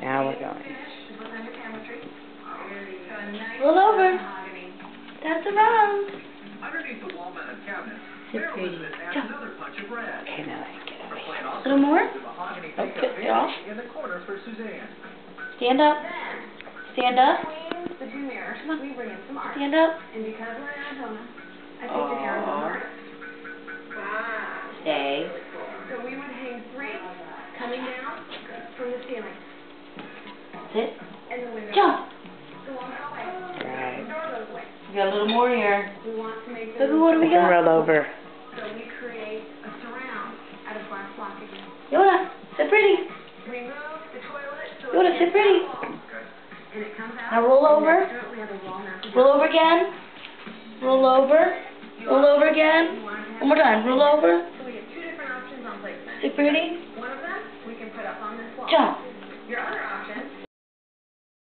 Now we're going. Roll over. Dance around. Underneath the wall-mounted cabinet, Sit Mayor pretty. Elizabeth adds another punch of red. Okay, now I can get over here. A little more. Mahogany Oh, pickup good, get off. in the corner for Suzanne. Stand up. Stand up. Between the two mirrors, we bring in some art. Stand up. And because we're in Arizona, I picked an Arizona art. Wow. Stay. So we would hang 3 coming down from the ceiling. Sit. And the window. Jump. Go on that way. Right. The door goes away. We got a little more here. We want to make Baby, them. what do we We can got? roll over. So we create a surround out of glass blocking. Yoda, sit pretty. Remove the toilet so Yoda, sit pretty. and it comes out. Now roll over. We have a wall mounted. Roll over again. Roll over. Roll over again. One more time. Roll over. So we have 2 different options on placement. Sit pretty. One of them we can put up on this wall. Jump.